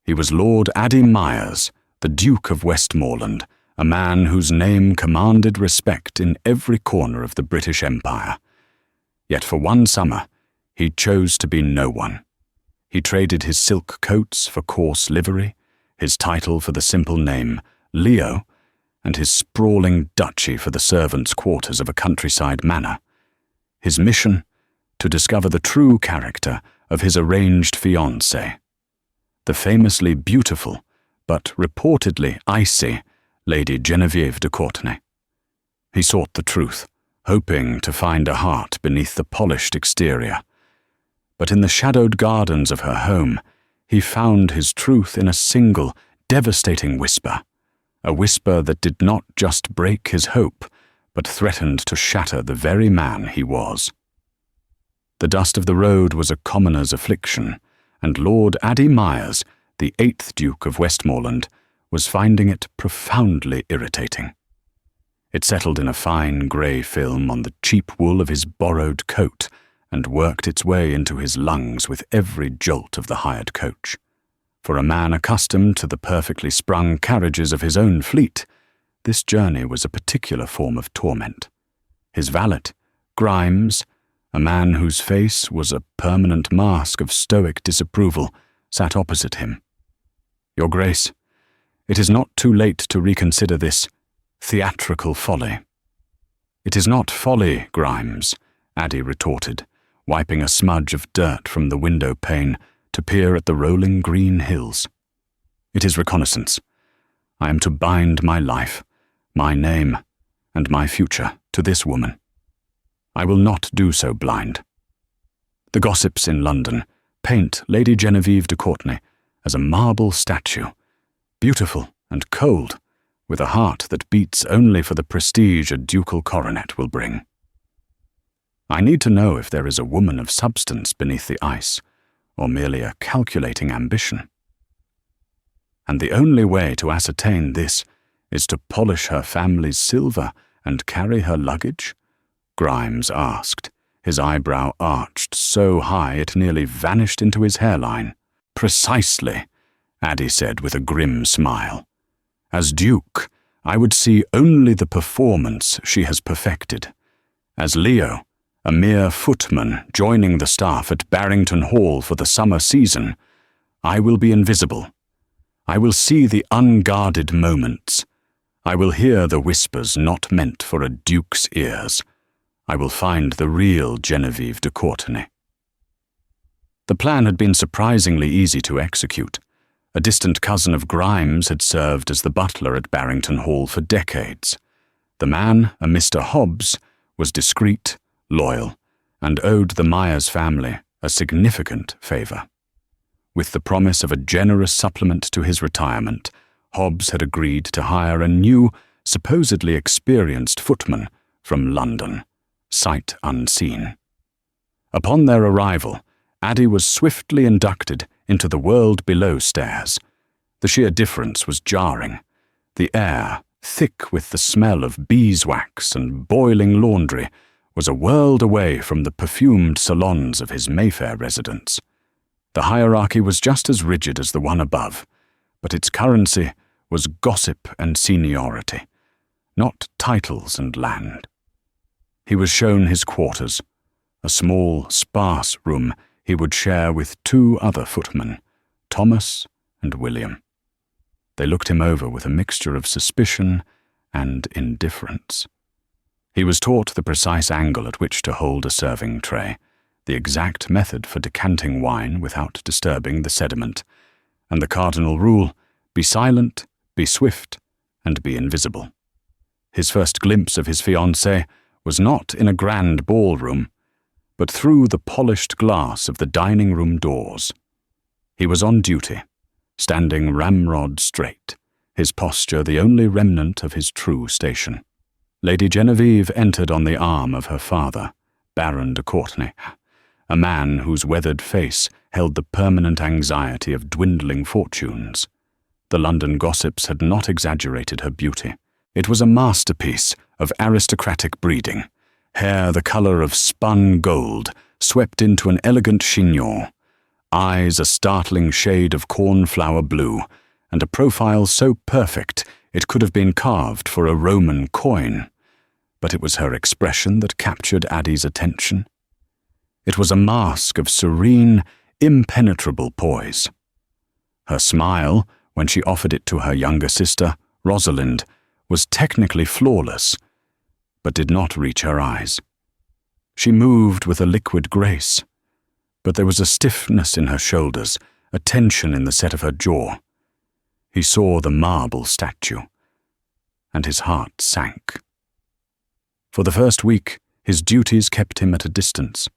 He was Lord Addy Myers, the Duke of Westmoreland, a man whose name commanded respect in every corner of the British Empire. Yet for one summer, he chose to be no one. He traded his silk coats for coarse livery, his title for the simple name Leo, and his sprawling duchy for the servants' quarters of a countryside manor. His mission? To discover the true character of his arranged fiancée, the famously beautiful, but reportedly icy, Lady Geneviève de Courtenay. He sought the truth, hoping to find a heart beneath the polished exterior. But in the shadowed gardens of her home, he found his truth in a single, devastating whisper, a whisper that did not just break his hope, but threatened to shatter the very man he was. The dust of the road was a commoner's affliction, and Lord Addy Myers, the 8th Duke of Westmoreland, was finding it profoundly irritating. It settled in a fine grey film on the cheap wool of his borrowed coat and worked its way into his lungs with every jolt of the hired coach. For a man accustomed to the perfectly sprung carriages of his own fleet, this journey was a particular form of torment. His valet, Grimes, a man whose face was a permanent mask of stoic disapproval, sat opposite him. "Your Grace, it is not too late to reconsider this theatrical folly." "It is not folly, Grimes," Addy retorted, wiping a smudge of dirt from the window pane to peer at the rolling green hills. "It is reconnaissance. I am to bind my life, my name, and my future to this woman. I will not do so blind. The gossips in London paint Lady Geneviève de Courtenay as a marble statue, beautiful and cold, with a heart that beats only for the prestige a ducal coronet will bring. I need to know if there is a woman of substance beneath the ice, or merely a calculating ambition. And the only way to ascertain this is to polish her family's silver and carry her luggage?" Grimes asked, his eyebrow arched so high it nearly vanished into his hairline. "Precisely," Addy said with a grim smile. "As Duke, I would see only the performance she has perfected. As Leo, a mere footman joining the staff at Barrington Hall for the summer season, I will be invisible. I will see the unguarded moments. I will hear the whispers not meant for a duke's ears. I will find the real Geneviève de Courtenay." The plan had been surprisingly easy to execute. A distant cousin of Grimes had served as the butler at Barrington Hall for decades. The man, a Mr. Hobbs, was discreet, loyal, and owed the Myers family a significant favour. With the promise of a generous supplement to his retirement, Hobbs had agreed to hire a new, supposedly experienced footman from London, sight unseen. Upon their arrival, Addy was swiftly inducted into the world below stairs. The sheer difference was jarring. The air, thick with the smell of beeswax and boiling laundry, was a world away from the perfumed salons of his Mayfair residence. The hierarchy was just as rigid as the one above, but its currency was gossip and seniority, not titles and land. He was shown his quarters, a small, sparse room he would share with 2 other footmen, Thomas and William. They looked him over with a mixture of suspicion and indifference. He was taught the precise angle at which to hold a serving tray, the exact method for decanting wine without disturbing the sediment, and the cardinal rule, be silent, be swift, and be invisible. His first glimpse of his fiancée was not in a grand ballroom, but through the polished glass of the dining-room doors. He was on duty, standing ramrod straight, his posture the only remnant of his true station. Lady Geneviève entered on the arm of her father, Baron de Courtenay, a man whose weathered face held the permanent anxiety of dwindling fortunes. The London gossips had not exaggerated her beauty. It was a masterpiece of aristocratic breeding, hair the colour of spun gold, swept into an elegant chignon, eyes a startling shade of cornflower blue, and a profile so perfect it could have been carved for a Roman coin. But it was her expression that captured Addie's attention. It was a mask of serene, impenetrable poise. Her smile, when she offered it to her younger sister, Rosalind, was technically flawless, but did not reach her eyes. She moved with a liquid grace, but there was a stiffness in her shoulders, a tension in the set of her jaw. He saw the marble statue, and his heart sank. For the first week, his duties kept him at a distance.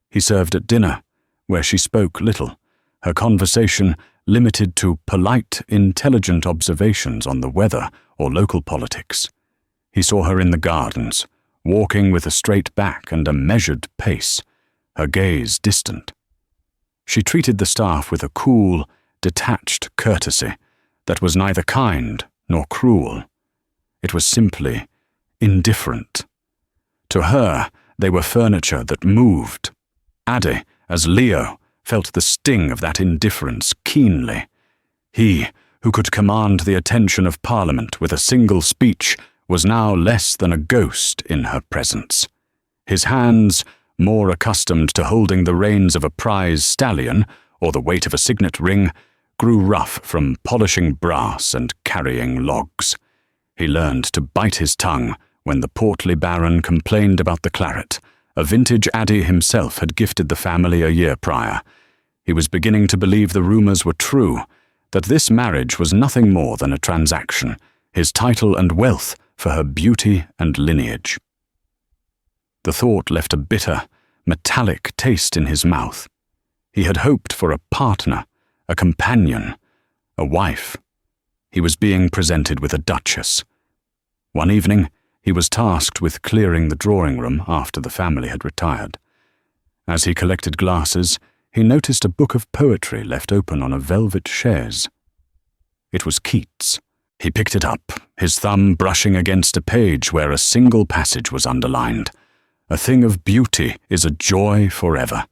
He served at dinner, where she spoke little, her conversation limited to polite, intelligent observations on the weather or local politics. He saw her in the gardens, walking with a straight back and a measured pace, her gaze distant. She treated the staff with a cool, detached courtesy that was neither kind nor cruel. It was simply indifferent. To her, they were furniture that moved. Addie, as Leo, felt the sting of that indifference keenly. He, who could command the attention of Parliament with a single speech, was now less than a ghost in her presence. His hands, more accustomed to holding the reins of a prize stallion or the weight of a signet ring, grew rough from polishing brass and carrying logs. He learned to bite his tongue when the portly baron complained about the claret, a vintage Addie himself had gifted the family a year prior. He was beginning to believe the rumors were true, that this marriage was nothing more than a transaction, his title and wealth for her beauty and lineage. The thought left a bitter, metallic taste in his mouth. He had hoped for a partner, a companion, a wife. He was being presented with a duchess. One evening, he was tasked with clearing the drawing room after the family had retired. As he collected glasses, he noticed a book of poetry left open on a velvet chaise. It was Keats. He picked it up, his thumb brushing against a page where a single passage was underlined. A thing of beauty is a joy forever.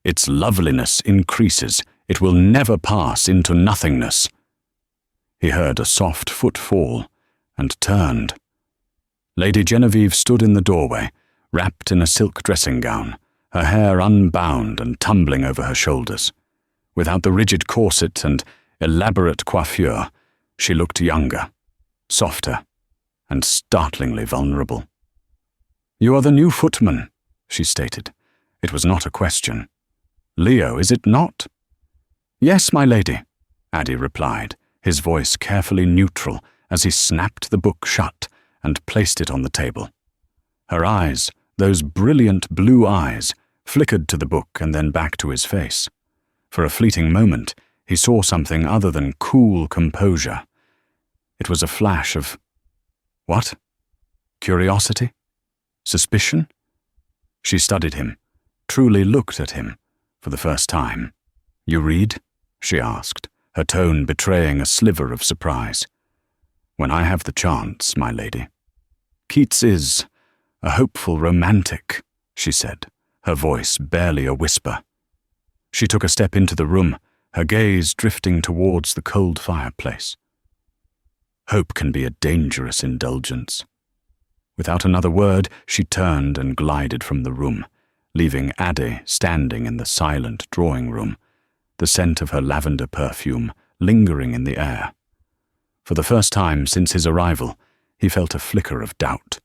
Its loveliness increases. It will never pass into nothingness. He heard a soft footfall and turned. Lady Genevieve stood in the doorway, wrapped in a silk dressing gown, her hair unbound and tumbling over her shoulders. Without the rigid corset and elaborate coiffure, she looked younger, softer, and startlingly vulnerable. "You are the new footman," she stated. It was not a question. "Leo, is it not?" "Yes, my lady," Addie replied, his voice carefully neutral as he snapped the book shut and placed it on the table. Her eyes, those brilliant blue eyes, flickered to the book and then back to his face. For a fleeting moment, he saw something other than cool composure. It was a flash of... what? Curiosity? Suspicion? She studied him, truly looked at him, for the first time. "You read?" she asked, her tone betraying a sliver of surprise. "When I have the chance, my lady." "Keats is a hopeful romantic," she said, her voice barely a whisper. She took a step into the room, her gaze drifting towards the cold fireplace. Hope can be a dangerous indulgence. Without another word, she turned and glided from the room, leaving Addie standing in the silent drawing room, the scent of her lavender perfume lingering in the air. For the first time since his arrival, he felt a flicker of doubt.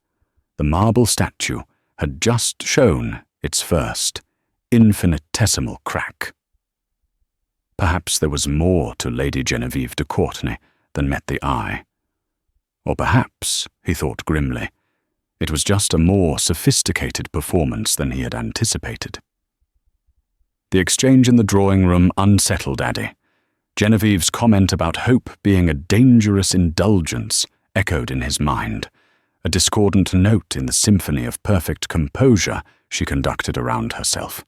The marble statue had just shown its first, infinitesimal crack. Perhaps there was more to Lady Genevieve de Courtenay than met the eye. Or perhaps, he thought grimly, it was just a more sophisticated performance than he had anticipated. The exchange in the drawing room unsettled Addie. Genevieve's comment about hope being a dangerous indulgence echoed in his mind, a discordant note in the symphony of perfect composure she conducted around herself.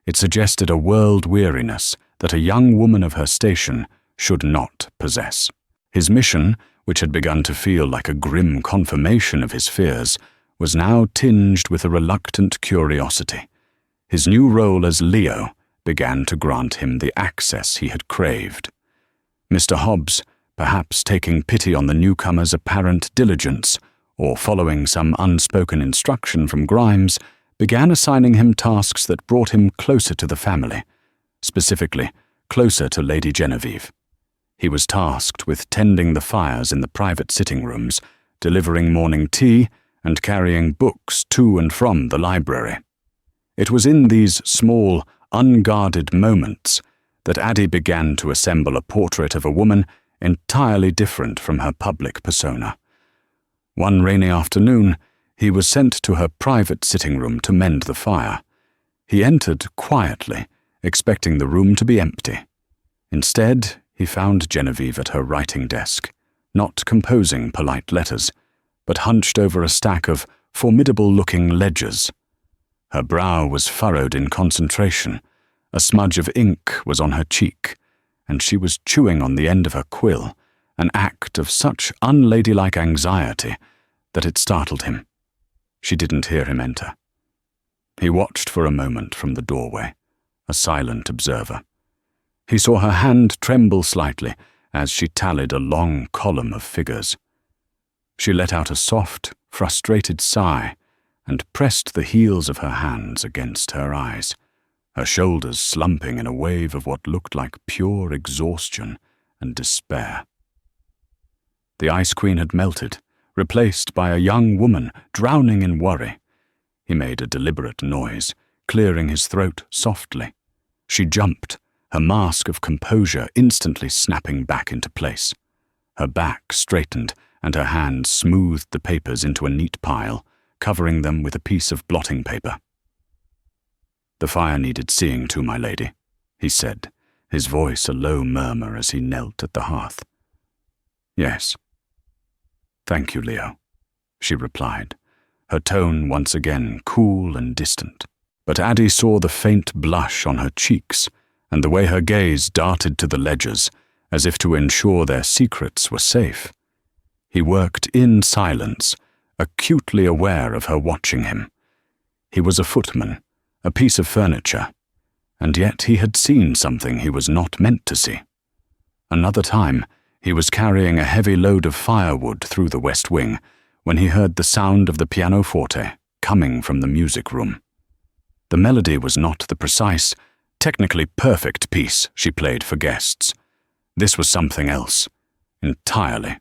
It suggested a world-weariness that a young woman of her station should not possess. His mission, which had begun to feel like a grim confirmation of his fears, was now tinged with a reluctant curiosity. His new role as Leo, began to grant him the access he had craved. Mr. Hobbs, perhaps taking pity on the newcomer's apparent diligence, or following some unspoken instruction from Grimes, began assigning him tasks that brought him closer to the family, specifically closer to Lady Genevieve. He was tasked with tending the fires in the private sitting rooms, delivering morning tea, and carrying books to and from the library. It was in these small, unguarded moments that Addie began to assemble a portrait of a woman entirely different from her public persona. One rainy afternoon, he was sent to her private sitting room to mend the fire. He entered quietly, expecting the room to be empty. Instead, he found Genevieve at her writing desk, not composing polite letters, but hunched over a stack of formidable-looking ledgers. Her brow was furrowed in concentration, a smudge of ink was on her cheek, and she was chewing on the end of her quill, an act of such unladylike anxiety that it startled him. She didn't hear him enter. He watched for a moment from the doorway, a silent observer. He saw her hand tremble slightly as she tallied a long column of figures. She let out a soft, frustrated sigh and pressed the heels of her hands against her eyes, her shoulders slumping in a wave of what looked like pure exhaustion and despair. The Ice Queen had melted, replaced by a young woman drowning in worry. He made a deliberate noise, clearing his throat softly. She jumped, her mask of composure instantly snapping back into place. Her back straightened, and her hand smoothed the papers into a neat pile, covering them with a piece of blotting paper. "The fire needed seeing to, my lady," he said, his voice a low murmur as he knelt at the hearth. "Yes." "Thank you, Leo," she replied, her tone once again cool and distant. But Addie saw the faint blush on her cheeks and the way her gaze darted to the ledgers, as if to ensure their secrets were safe. He worked in silence, acutely aware of her watching him. He was a footman, a piece of furniture, and yet he had seen something he was not meant to see. Another time, he was carrying a heavy load of firewood through the west wing when he heard the sound of the pianoforte coming from the music room. The melody was not the precise, technically perfect piece she played for guests. This was something else, entirely.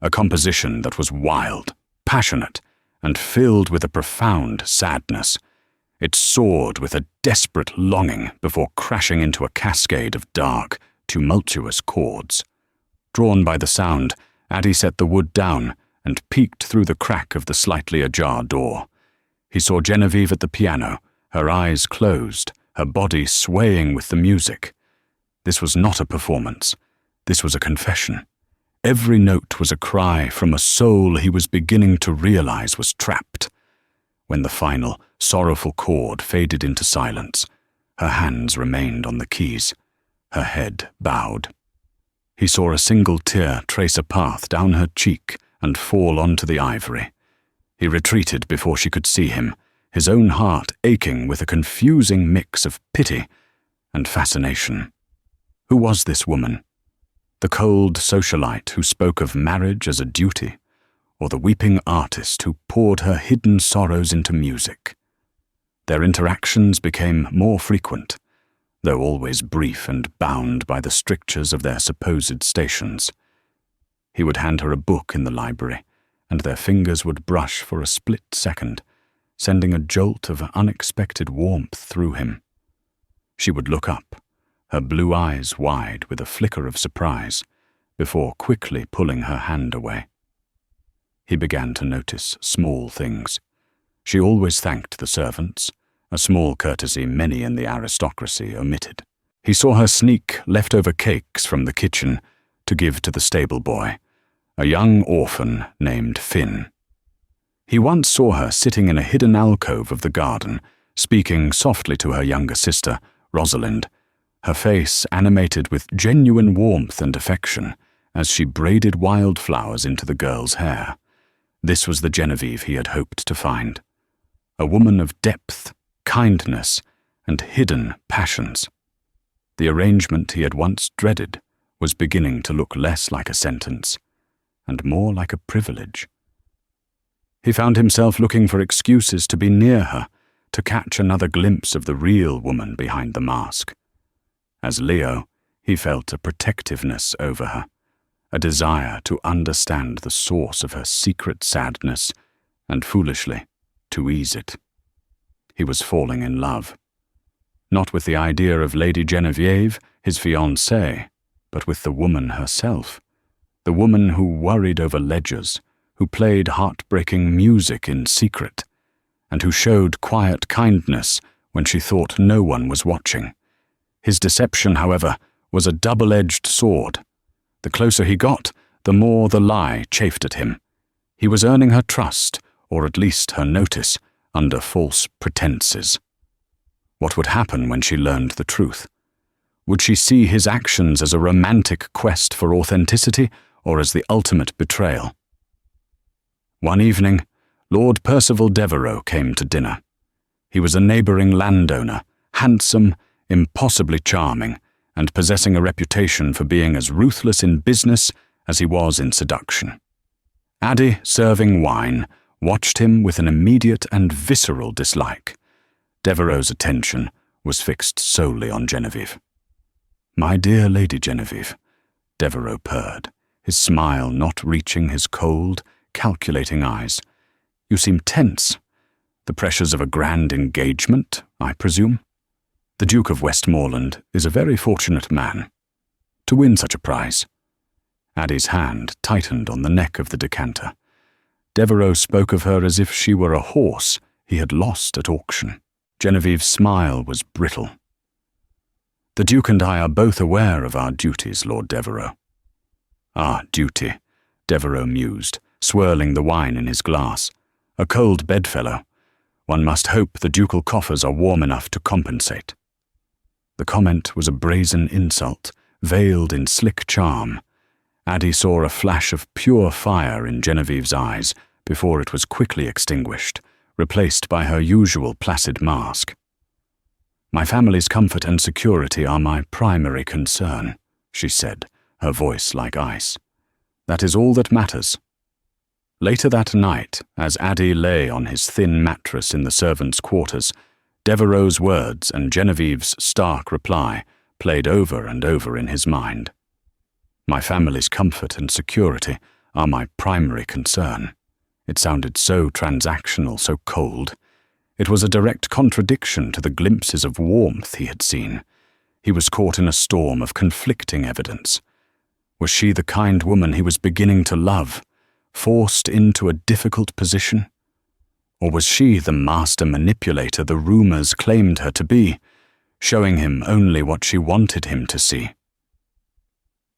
A composition that was wild, passionate, and filled with a profound sadness. It soared with a desperate longing before crashing into a cascade of dark, tumultuous chords. Drawn by the sound, Addie set the wood down and peeked through the crack of the slightly ajar door. He saw Genevieve at the piano, her eyes closed, her body swaying with the music. This was not a performance. This was a confession. Every note was a cry from a soul he was beginning to realize was trapped. When the final, sorrowful chord faded into silence, her hands remained on the keys, her head bowed. He saw a single tear trace a path down her cheek and fall onto the ivory. He retreated before she could see him, his own heart aching with a confusing mix of pity and fascination. Who was this woman? The cold socialite who spoke of marriage as a duty, or the weeping artist who poured her hidden sorrows into music? Their interactions became more frequent, though always brief and bound by the strictures of their supposed stations. He would hand her a book in the library, and their fingers would brush for a split second, sending a jolt of unexpected warmth through him. She would look up, her blue eyes wide with a flicker of surprise, before quickly pulling her hand away. He began to notice small things. She always thanked the servants, a small courtesy many in the aristocracy omitted. He saw her sneak leftover cakes from the kitchen to give to the stable boy, a young orphan named Finn. He once saw her sitting in a hidden alcove of the garden, speaking softly to her younger sister, Rosalind, her face animated with genuine warmth and affection as she braided wildflowers into the girl's hair. This was the Genevieve he had hoped to find, a woman of depth, kindness, and hidden passions. The arrangement he had once dreaded was beginning to look less like a sentence and more like a privilege. He found himself looking for excuses to be near her, to catch another glimpse of the real woman behind the mask. As Leo, he felt a protectiveness over her, a desire to understand the source of her secret sadness and, foolishly, to ease it. He was falling in love. Not with the idea of Lady Genevieve, his fiancée, but with the woman herself, the woman who worried over ledgers, who played heartbreaking music in secret, and who showed quiet kindness when she thought no one was watching. His deception, however, was a double-edged sword. The closer he got, the more the lie chafed at him. He was earning her trust, or at least her notice, under false pretenses. What would happen when she learned the truth? Would she see his actions as a romantic quest for authenticity, or as the ultimate betrayal? One evening, Lord Percival Devereux came to dinner. He was a neighbouring landowner, handsome, impossibly charming, and possessing a reputation for being as ruthless in business as he was in seduction. Addie, serving wine, watched him with an immediate and visceral dislike. Devereux's attention was fixed solely on Genevieve. "My dear Lady Genevieve," Devereux purred, his smile not reaching his cold, calculating eyes. "You seem tense. The pressures of a grand engagement, I presume? The Duke of Westmoreland is a very fortunate man. To win such a prize." Addie's hand tightened on the neck of the decanter. Devereux spoke of her as if she were a horse he had lost at auction. Genevieve's smile was brittle. "The Duke and I are both aware of our duties, Lord Devereux." "Ah, duty," Devereux mused, swirling the wine in his glass. "A cold bedfellow. One must hope the ducal coffers are warm enough to compensate." The comment was a brazen insult, veiled in slick charm. Addie saw a flash of pure fire in Genevieve's eyes before it was quickly extinguished, replaced by her usual placid mask. "My family's comfort and security are my primary concern," she said, her voice like ice. "That is all that matters." Later that night, as Addie lay on his thin mattress in the servants' quarters, Devereux's words and Genevieve's stark reply played over and over in his mind. "My family's comfort and security are my primary concern." It sounded so transactional, so cold. It was a direct contradiction to the glimpses of warmth he had seen. He was caught in a storm of conflicting evidence. Was she the kind woman he was beginning to love, forced into a difficult position? Or was she the master manipulator the rumors claimed her to be, showing him only what she wanted him to see?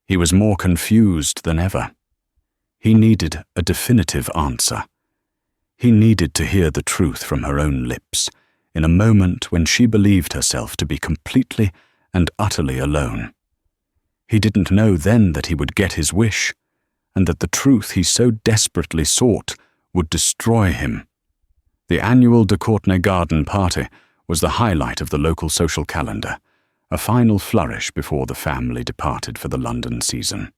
He was more confused than ever. He needed a definitive answer. He needed to hear the truth from her own lips, in a moment when she believed herself to be completely and utterly alone. He didn't know then that he would get his wish, and that the truth he so desperately sought would destroy him. The annual de Courtenay Garden party was the highlight of the local social calendar, a final flourish before the family departed for the London season.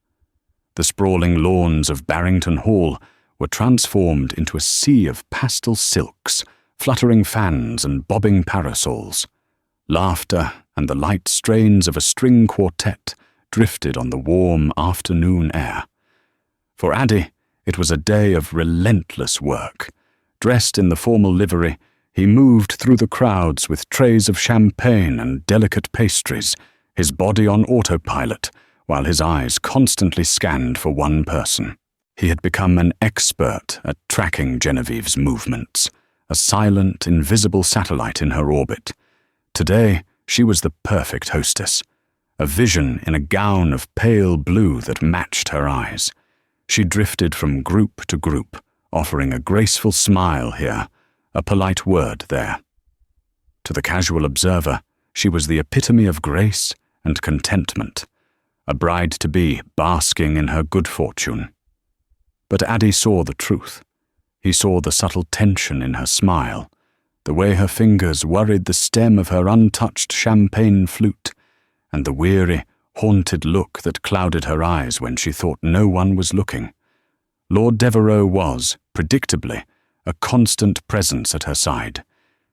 The sprawling lawns of Barrington Hall were transformed into a sea of pastel silks, fluttering fans and bobbing parasols. Laughter and the light strains of a string quartet drifted on the warm afternoon air. For Addie, it was a day of relentless work. Dressed in the formal livery, he moved through the crowds with trays of champagne and delicate pastries, his body on autopilot, while his eyes constantly scanned for one person. He had become an expert at tracking Genevieve's movements, a silent, invisible satellite in her orbit. Today, she was the perfect hostess, a vision in a gown of pale blue that matched her eyes. She drifted from group to group, offering a graceful smile here, a polite word there. To the casual observer, she was the epitome of grace and contentment, a bride-to-be basking in her good fortune. But Addie saw the truth. He saw the subtle tension in her smile, the way her fingers worried the stem of her untouched champagne flute, and the weary, haunted look that clouded her eyes when she thought no one was looking. Lord Devereux was, predictably, a constant presence at her side.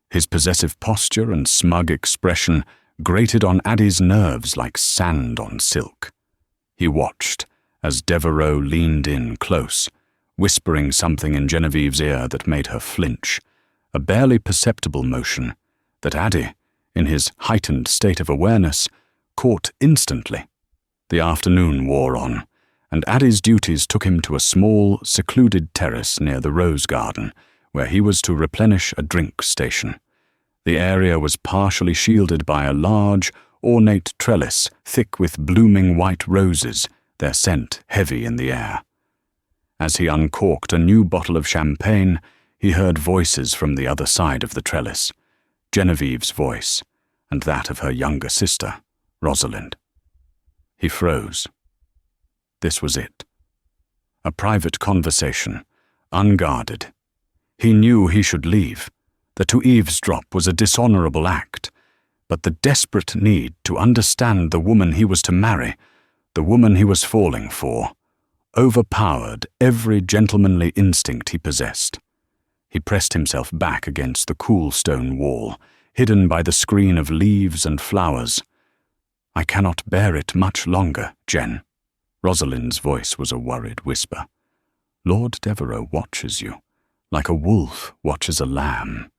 His possessive posture and smug expression grated on Addie's nerves like sand on silk. He watched as Devereux leaned in close, whispering something in Genevieve's ear that made her flinch, a barely perceptible motion that Addie, in his heightened state of awareness, caught instantly. The afternoon wore on, and Addie's duties took him to a small, secluded terrace near the rose garden, where he was to replenish a drink station. The area was partially shielded by a large, ornate trellis thick with blooming white roses, their scent heavy in the air. As he uncorked a new bottle of champagne, he heard voices from the other side of the trellis, Genevieve's voice, and that of her younger sister, Rosalind. He froze. This was it. A private conversation, unguarded. He knew he should leave, that to eavesdrop was a dishonorable act, but the desperate need to understand the woman he was to marry, the woman he was falling for, overpowered every gentlemanly instinct he possessed. He pressed himself back against the cool stone wall, hidden by the screen of leaves and flowers. "I cannot bear it much longer, Jen." Rosalind's voice was a worried whisper. "Lord Devereux watches you, like a wolf watches a lamb.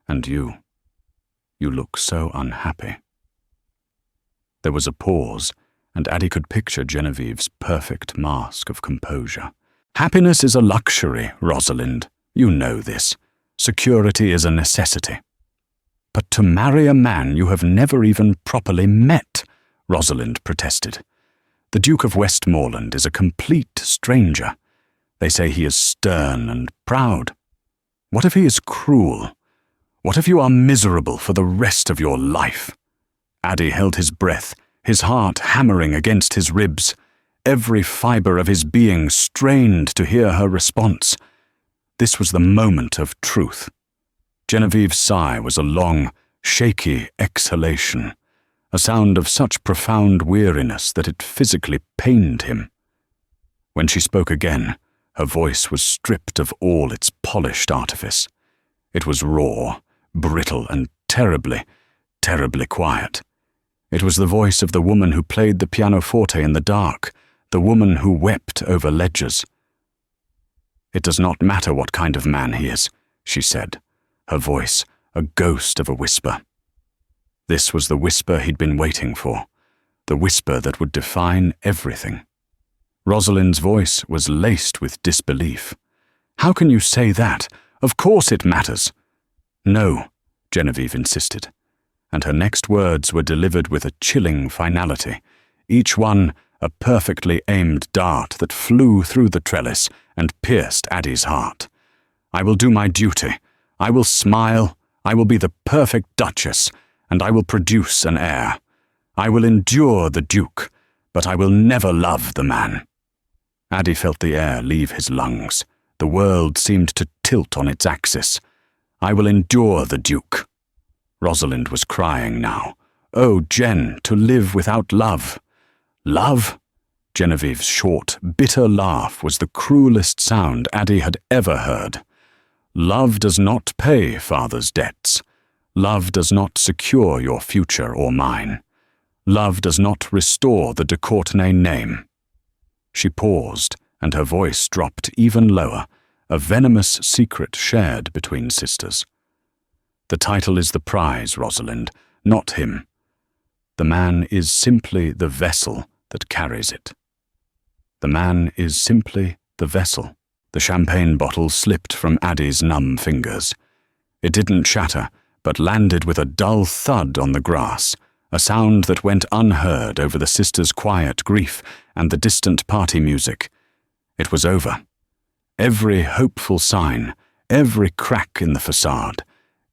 And you look so unhappy." There was a pause, and Addie could picture Genevieve's perfect mask of composure. "Happiness is a luxury, Rosalind. You know this. Security is a necessity. But to marry a man you have never even properly met," Rosalind protested. "The Duke of Westmoreland is a complete stranger. They say he is stern and proud. What if he is cruel? What if you are miserable for the rest of your life?" Addie held his breath, his heart hammering against his ribs, every fibre of his being strained to hear her response. This was the moment of truth. Genevieve's sigh was a long, shaky exhalation, a sound of such profound weariness that it physically pained him. When she spoke again, her voice was stripped of all its polished artifice. It was raw, brittle, and terribly, terribly quiet. It was the voice of the woman who played the pianoforte in the dark, the woman who wept over ledgers. "It does not matter what kind of man he is," she said, her voice a ghost of a whisper. This was the whisper he'd been waiting for, the whisper that would define everything. Rosalind's voice was laced with disbelief. "How can you say that? Of course it matters." "No," Genevieve insisted, and her next words were delivered with a chilling finality, each one a perfectly aimed dart that flew through the trellis and pierced Addie's heart. "I will do my duty. I will smile. I will be the perfect Duchess, and I will produce an heir. I will endure the Duke, but I will never love the man." Addie felt the air leave his lungs. The world seemed to tilt on its axis. "I will endure the Duke." Rosalind was crying now. "Oh, Jen, to live without love." "Love?" Genevieve's short, bitter laugh was the cruelest sound Addie had ever heard. "Love does not pay father's debts. Love does not secure your future or mine. Love does not restore the de Courtenay name." She paused, and her voice dropped even lower, a venomous secret shared between sisters. "The title is the prize, Rosalind, not him. The man is simply the vessel that carries it. The man is simply the vessel." The champagne bottle slipped from Addie's numb fingers. It didn't shatter, but landed with a dull thud on the grass, a sound that went unheard over the sisters' quiet grief and the distant party music. It was over. Every hopeful sign, every crack in the facade,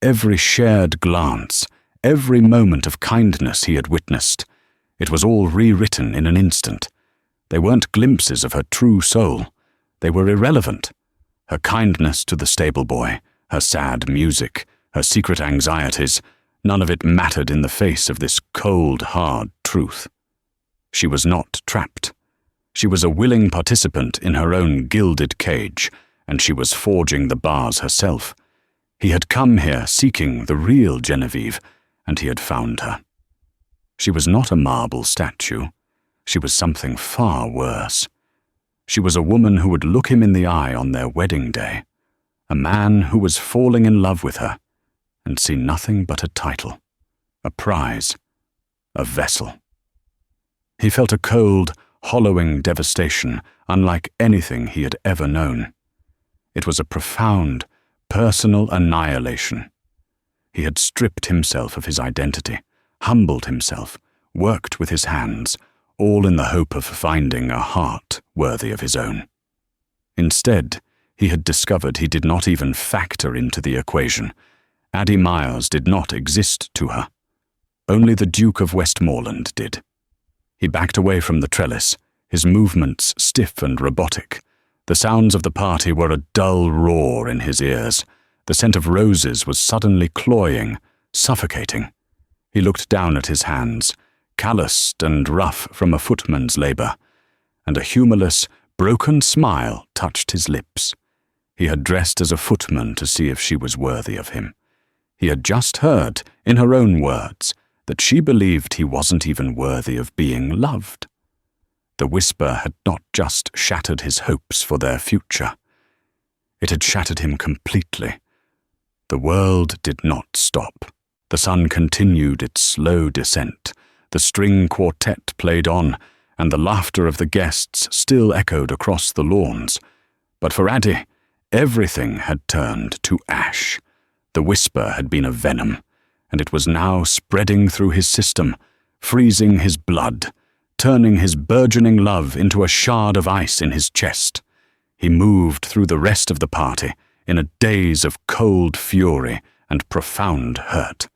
every shared glance, every moment of kindness he had witnessed, it was all rewritten in an instant. They weren't glimpses of her true soul. They were irrelevant. Her kindness to the stable boy, her sad music, her secret anxieties, none of it mattered in the face of this cold, hard truth. truth. She was not trapped. She was a willing participant in her own gilded cage, and she was forging the bars herself. He had come here seeking the real Genevieve, and he had found her. She was not a marble statue. She was something far worse. She was a woman who would look him in the eye on their wedding day, a man who was falling in love with her, and see nothing but a title, a prize, a vessel. He felt a cold, hollowing devastation unlike anything he had ever known. It was a profound, personal annihilation. He had stripped himself of his identity, humbled himself, worked with his hands, all in the hope of finding a heart worthy of his own. Instead, he had discovered he did not even factor into the equation. Addie Myers did not exist to her. Only the Duke of Westmoreland did. He backed away from the trellis, his movements stiff and robotic. The sounds of the party were a dull roar in his ears. The scent of roses was suddenly cloying, suffocating. He looked down at his hands, calloused and rough from a footman's labor, and a humorless, broken smile touched his lips. He had dressed as a footman to see if she was worthy of him. He had just heard, in her own words, that she believed he wasn't even worthy of being loved. The whisper had not just shattered his hopes for their future. It had shattered him completely. The world did not stop. The sun continued its slow descent. The string quartet played on, and the laughter of the guests still echoed across the lawns. But for Addie, everything had turned to ash. The whisper had been a venom, and it was now spreading through his system, freezing his blood, turning his burgeoning love into a shard of ice in his chest. He moved through the rest of the party in a daze of cold fury and profound hurt.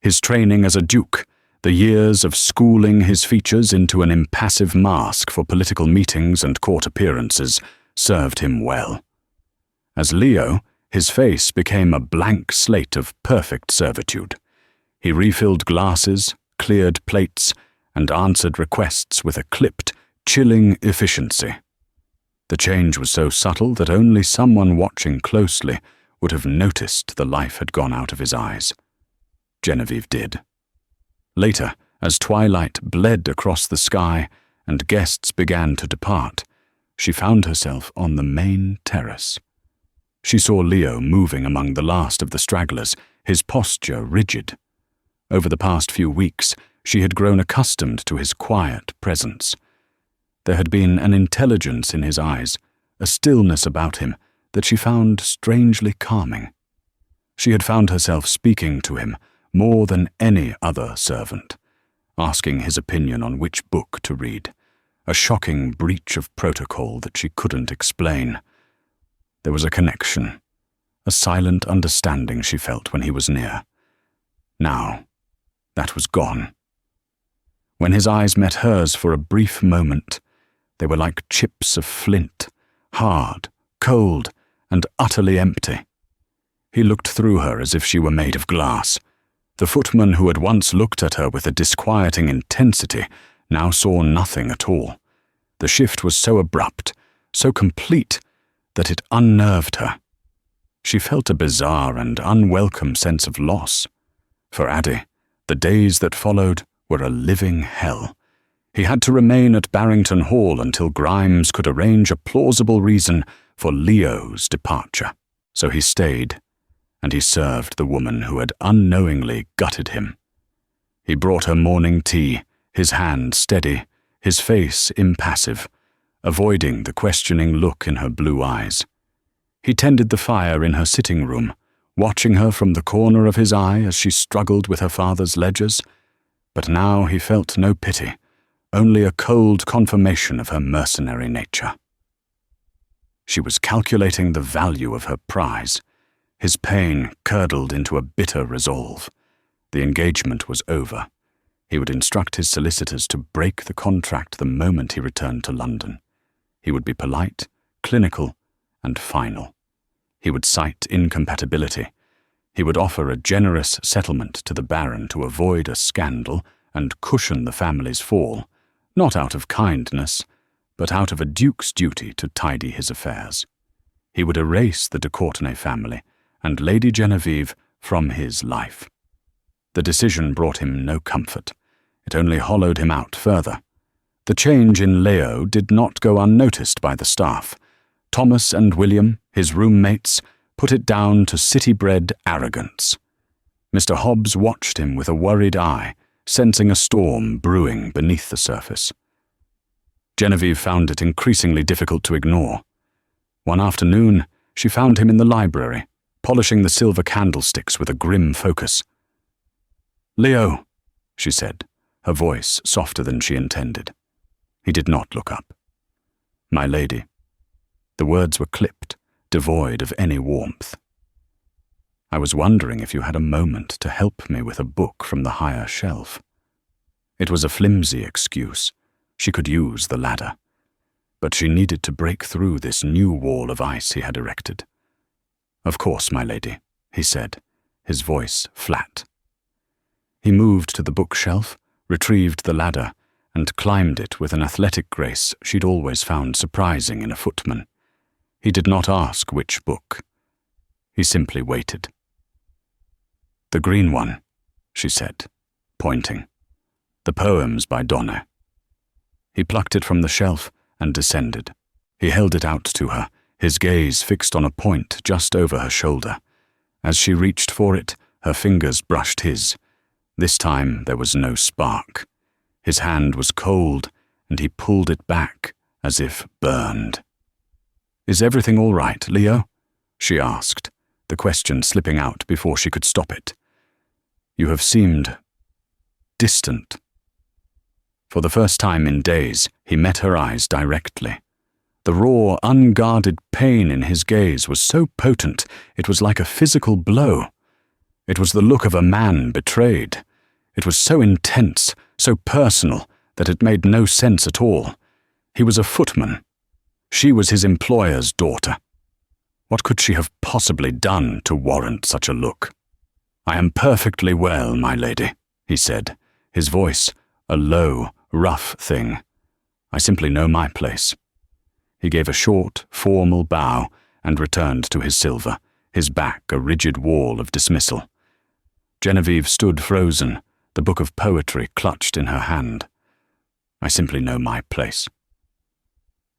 His training as a duke, the years of schooling his features into an impassive mask for political meetings and court appearances, served him well. As Leo, his face became a blank slate of perfect servitude. He refilled glasses, cleared plates, and answered requests with a clipped, chilling efficiency. The change was so subtle that only someone watching closely would have noticed the life had gone out of his eyes. Genevieve did. Later, as twilight bled across the sky and guests began to depart, she found herself on the main terrace. She saw Leo moving among the last of the stragglers, his posture rigid. Over the past few weeks, she had grown accustomed to his quiet presence. There had been an intelligence in his eyes, a stillness about him that she found strangely calming. She had found herself speaking to him more than any other servant, asking his opinion on which book to read, a shocking breach of protocol that she couldn't explain. There was a connection, a silent understanding she felt when he was near. Now, that was gone. When his eyes met hers for a brief moment, they were like chips of flint, hard, cold, and utterly empty. He looked through her as if she were made of glass. The footman who had once looked at her with a disquieting intensity now saw nothing at all. The shift was so abrupt, so complete, that it unnerved her. She felt a bizarre and unwelcome sense of loss. For Addie, the days that followed were a living hell. He had to remain at Barrington Hall until Grimes could arrange a plausible reason for Leo's departure. So he stayed, and he served the woman who had unknowingly gutted him. He brought her morning tea, his hand steady, his face impassive, avoiding the questioning look in her blue eyes. He tended the fire in her sitting room, watching her from the corner of his eye as she struggled with her father's ledgers, but now he felt no pity, only a cold confirmation of her mercenary nature. She was calculating the value of her prize. His pain curdled into a bitter resolve. The engagement was over. He would instruct his solicitors to break the contract the moment he returned to London. He would be polite, clinical, and final. He would cite incompatibility. He would offer a generous settlement to the Baron to avoid a scandal and cushion the family's fall, not out of kindness, but out of a duke's duty to tidy his affairs. He would erase the de Courtenay family and Lady Genevieve from his life. The decision brought him no comfort. It only hollowed him out further. The change in Leo did not go unnoticed by the staff. Thomas and William, his roommates, put it down to city-bred arrogance. Mr. Hobbs watched him with a worried eye, sensing a storm brewing beneath the surface. Genevieve found it increasingly difficult to ignore. One afternoon, she found him in the library, polishing the silver candlesticks with a grim focus. "Leo," she said, her voice softer than she intended. He did not look up. "My lady." The words were clipped, devoid of any warmth. "I was wondering if you had a moment to help me with a book from the higher shelf." It was a flimsy excuse. She could use the ladder. But she needed to break through this new wall of ice he had erected. "Of course, my lady," he said, his voice flat. He moved to the bookshelf, retrieved the ladder, and climbed it with an athletic grace she'd always found surprising in a footman. He did not ask which book. He simply waited. "The green one," she said, pointing. "The poems by Donne." He plucked it from the shelf and descended. He held it out to her, his gaze fixed on a point just over her shoulder. As she reached for it, her fingers brushed his. This time there was no spark. His hand was cold, and he pulled it back as if burned. "Is everything all right, Leo?" she asked, the question slipping out before she could stop it. "You have seemed distant." For the first time in days, he met her eyes directly. The raw, unguarded pain in his gaze was so potent it was like a physical blow. It was the look of a man betrayed. It was so intense, so personal, that it made no sense at all. He was a footman. She was his employer's daughter. What could she have possibly done to warrant such a look? "I am perfectly well, my lady," he said, his voice a low, rough thing. "I simply know my place." He gave a short, formal bow and returned to his silver, his back a rigid wall of dismissal. Genevieve stood frozen, the book of poetry clutched in her hand. "I simply know my place."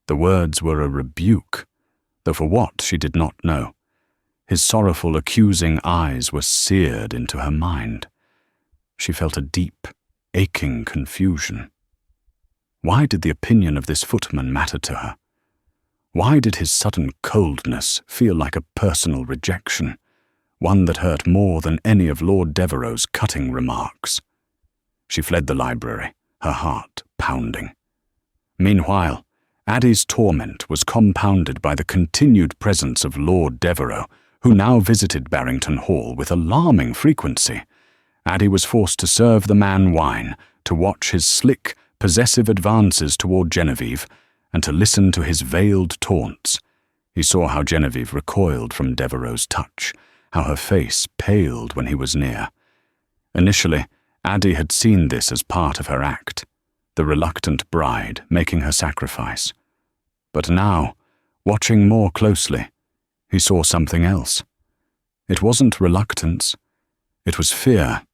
The words were a rebuke, though for what she did not know. His sorrowful, accusing eyes were seared into her mind. She felt a deep, aching confusion. Why did the opinion of this footman matter to her? Why did his sudden coldness feel like a personal rejection, one that hurt more than any of Lord Devereux's cutting remarks? She fled the library, her heart pounding. Meanwhile, Addie's torment was compounded by the continued presence of Lord Devereux, who now visited Barrington Hall with alarming frequency. Addie was forced to serve the man wine, to watch his slick, possessive advances toward Genevieve, and to listen to his veiled taunts. He saw how Genevieve recoiled from Devereux's touch, how her face paled when he was near. Initially, Addie had seen this as part of her act, the reluctant bride making her sacrifice. But now, watching more closely, he saw something else. It wasn't reluctance. It was fear.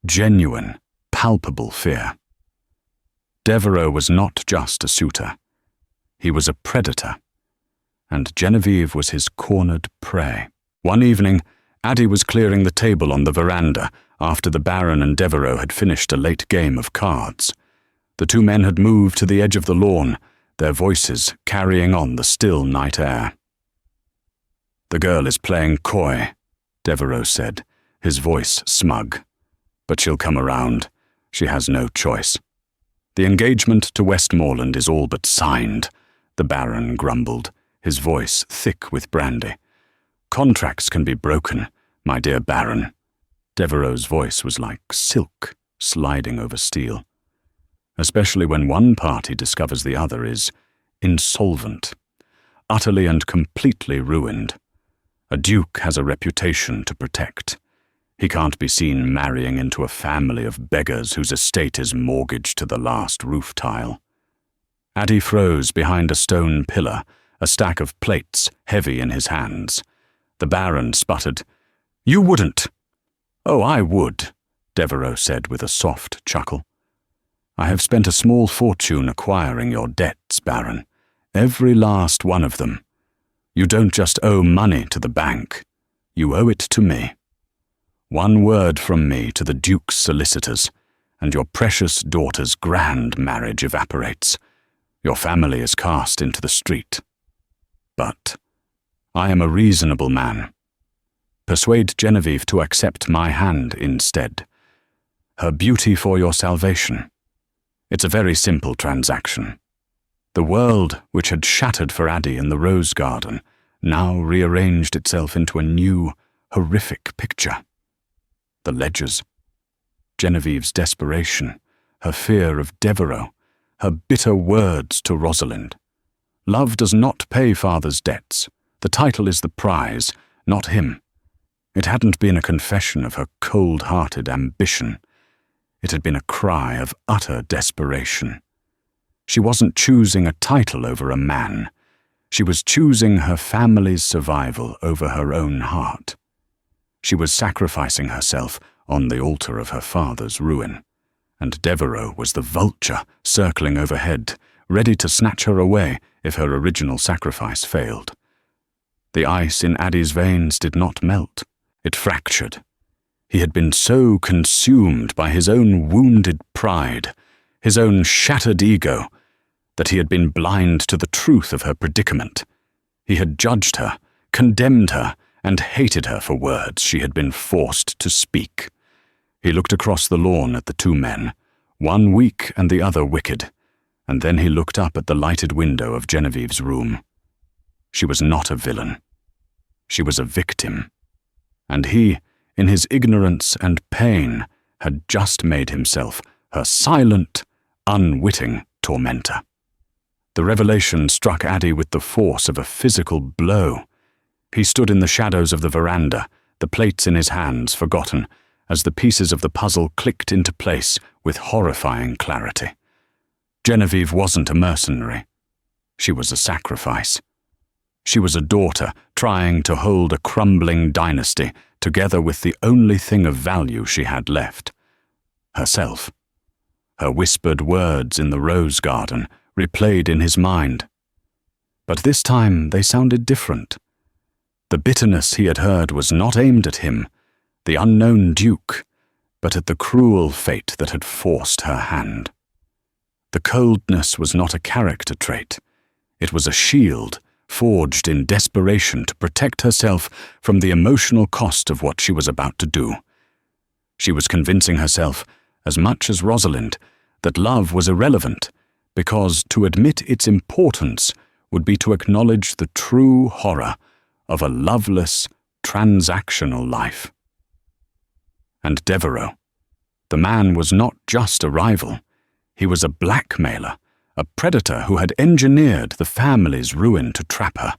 Genuine, palpable fear. Devereux was not just a suitor. He was a predator. And Genevieve was his cornered prey. One evening, Addie was clearing the table on the veranda after the Baron and Devereux had finished a late game of cards. The two men had moved to the edge of the lawn, their voices carrying on the still night air. "The girl is playing coy," Devereux said, his voice smug. "But she'll come around. She has no choice." "The engagement to Westmoreland is all but signed," the Baron grumbled, his voice thick with brandy. "Contracts can be broken, my dear Baron." Devereux's voice was like silk sliding over steel. "Especially when one party discovers the other is insolvent, utterly and completely ruined. A duke has a reputation to protect. He can't be seen marrying into a family of beggars whose estate is mortgaged to the last roof tile. Addy froze behind a stone pillar, a stack of plates heavy in his hands. The Baron sputtered, "You wouldn't." "Oh, I would," Devereux said with a soft chuckle. "I have spent a small fortune acquiring your debts, Baron. Every last one of them. You don't just owe money to the bank. You owe it to me. One word from me to the Duke's solicitors, and your precious daughter's grand marriage evaporates. Your family is cast into the street. But I am a reasonable man. Persuade Genevieve to accept my hand instead. Her beauty for your salvation. It's a very simple transaction." The world, which had shattered for Addy in the rose garden, now rearranged itself into a new, horrific picture. The ledgers, Genevieve's desperation, her fear of Devereux, her bitter words to Rosalind. Love does not pay father's debts. The title is the prize, not him. It hadn't been a confession of her cold-hearted ambition. It had been a cry of utter desperation. She wasn't choosing a title over a man. She was choosing her family's survival over her own heart. She was sacrificing herself on the altar of her father's ruin, and Devereux was the vulture circling overhead, ready to snatch her away if her original sacrifice failed. The ice in Addy's veins did not melt. It fractured. He had been so consumed by his own wounded pride, his own shattered ego, that he had been blind to the truth of her predicament. He had judged her, condemned her, and hated her for words she had been forced to speak. He looked across the lawn at the two men, one weak and the other wicked, and then he looked up at the lighted window of Genevieve's room. She was not a villain. She was a victim. And he, in his ignorance and pain, had just made himself her silent, unwitting tormentor. The revelation struck Addy with the force of a physical blow. He stood in the shadows of the veranda, the plates in his hands forgotten, as the pieces of the puzzle clicked into place with horrifying clarity. Genevieve wasn't a mercenary. She was a sacrifice. She was a daughter trying to hold a crumbling dynasty together with the only thing of value she had left: herself. Her whispered words in the rose garden replayed in his mind. But this time they sounded different. The bitterness he had heard was not aimed at him, the unknown Duke, but at the cruel fate that had forced her hand. The coldness was not a character trait. It was a shield forged in desperation to protect herself from the emotional cost of what she was about to do. She was convincing herself, as much as Rosalind, that love was irrelevant, because to admit its importance would be to acknowledge the true horror of a loveless, transactional life. And Devereux, the man was not just a rival. He was a blackmailer, a predator who had engineered the family's ruin to trap her.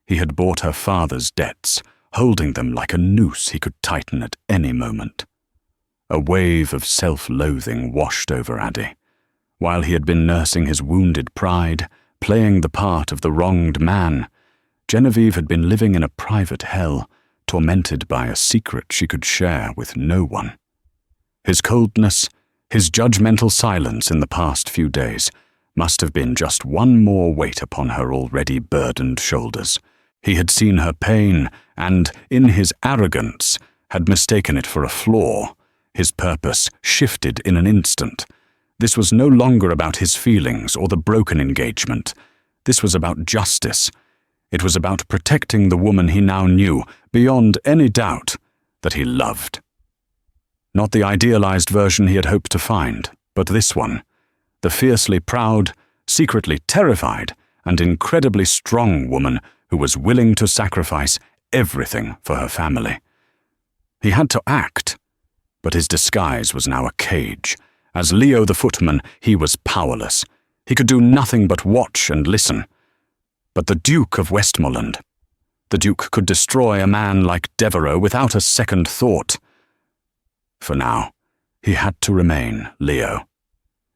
He had bought her father's debts, holding them like a noose he could tighten at any moment. A wave of self-loathing washed over Addy. While he had been nursing his wounded pride, playing the part of the wronged man, Genevieve had been living in a private hell, tormented by a secret she could share with no one. His coldness, his judgmental silence in the past few days, must have been just one more weight upon her already burdened shoulders. He had seen her pain and, in his arrogance, had mistaken it for a flaw. His purpose shifted in an instant. This was no longer about his feelings or the broken engagement. This was about justice. It was about protecting the woman he now knew, beyond any doubt, that he loved. Not the idealized version he had hoped to find, but this one, the fiercely proud, secretly terrified, and incredibly strong woman who was willing to sacrifice everything for her family. He had to act, but his disguise was now a cage. As Leo the Footman, he was powerless. He could do nothing but watch and listen. But the Duke of Westmoreland, the Duke could destroy a man like Devereux without a second thought. For now, he had to remain Leo.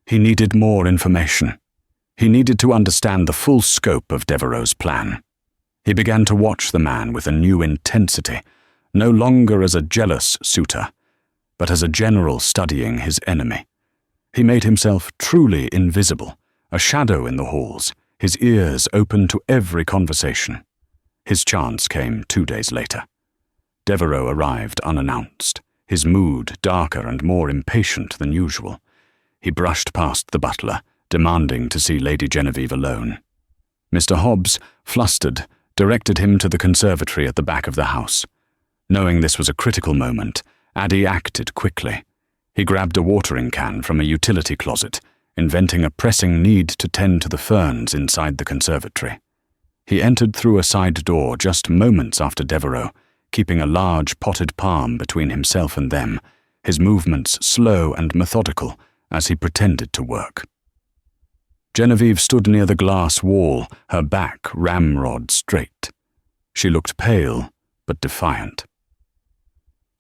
He needed more information. He needed to understand the full scope of Devereux's plan. He began to watch the man with a new intensity, no longer as a jealous suitor, but as a general studying his enemy. He made himself truly invisible, a shadow in the halls, his ears open to every conversation. His chance came 2 days later. Devereux arrived unannounced, his mood darker and more impatient than usual. He brushed past the butler, demanding to see Lady Genevieve alone. Mr. Hobbs, flustered, directed him to the conservatory at the back of the house. Knowing this was a critical moment, Addie acted quickly. He grabbed a watering can from a utility closet, inventing a pressing need to tend to the ferns inside the conservatory. He entered through a side door just moments after Devereux, keeping a large potted palm between himself and them, his movements slow and methodical as he pretended to work. Genevieve stood near the glass wall, her back ramrod straight. She looked pale, but defiant.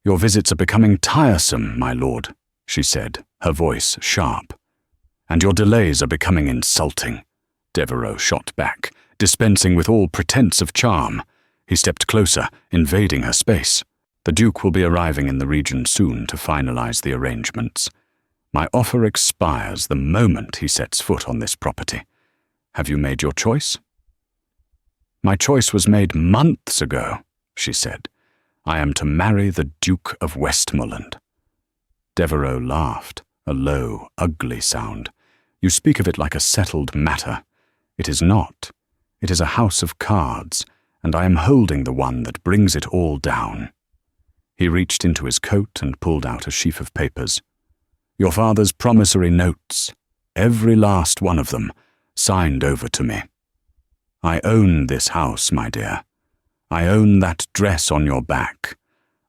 "Your visits are becoming tiresome, my lord," she said, her voice sharp. "And your delays are becoming insulting," Devereux shot back, dispensing with all pretense of charm. He stepped closer, invading her space. "The Duke will be arriving in the region soon to finalize the arrangements. My offer expires the moment he sets foot on this property. Have you made your choice?" "My choice was made months ago," she said. "I am to marry the Duke of Westmoreland." Devereux laughed, a low, ugly sound. "You speak of it like a settled matter. It is not. It is a house of cards, and I am holding the one that brings it all down." He reached into his coat and pulled out a sheaf of papers. "Your father's promissory notes, every last one of them, signed over to me. I own this house, my dear. I own that dress on your back.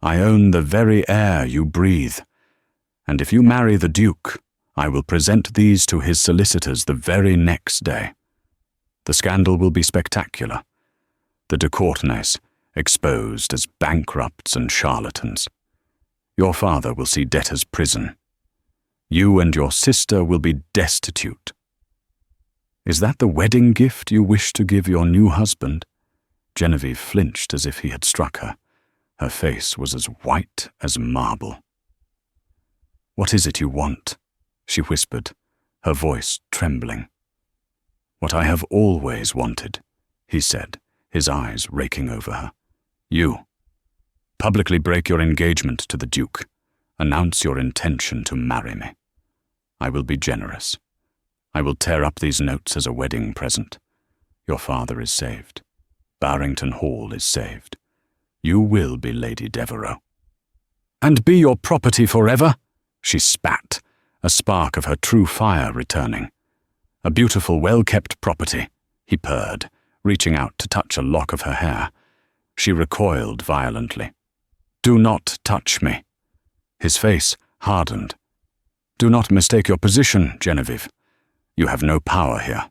I own the very air you breathe. And if you marry the Duke, I will present these to his solicitors the very next day. The scandal will be spectacular. The de Courtenays exposed as bankrupts and charlatans. Your father will see debtor's prison. You and your sister will be destitute. Is that the wedding gift you wish to give your new husband?" Genevieve flinched as if he had struck her. Her face was as white as marble. "What is it you want?" she whispered, her voice trembling. "What I have always wanted," he said, his eyes raking over her. "You. Publicly break your engagement to the Duke. Announce your intention to marry me. I will be generous. I will tear up these notes as a wedding present. Your father is saved. Barrington Hall is saved. You will be Lady Devereux." "And be your property forever?" she spat, a spark of her true fire returning. "A beautiful, well-kept property," he purred, reaching out to touch a lock of her hair. She recoiled violently. "Do not touch me." His face hardened. "Do not mistake your position, Genevieve. You have no power here.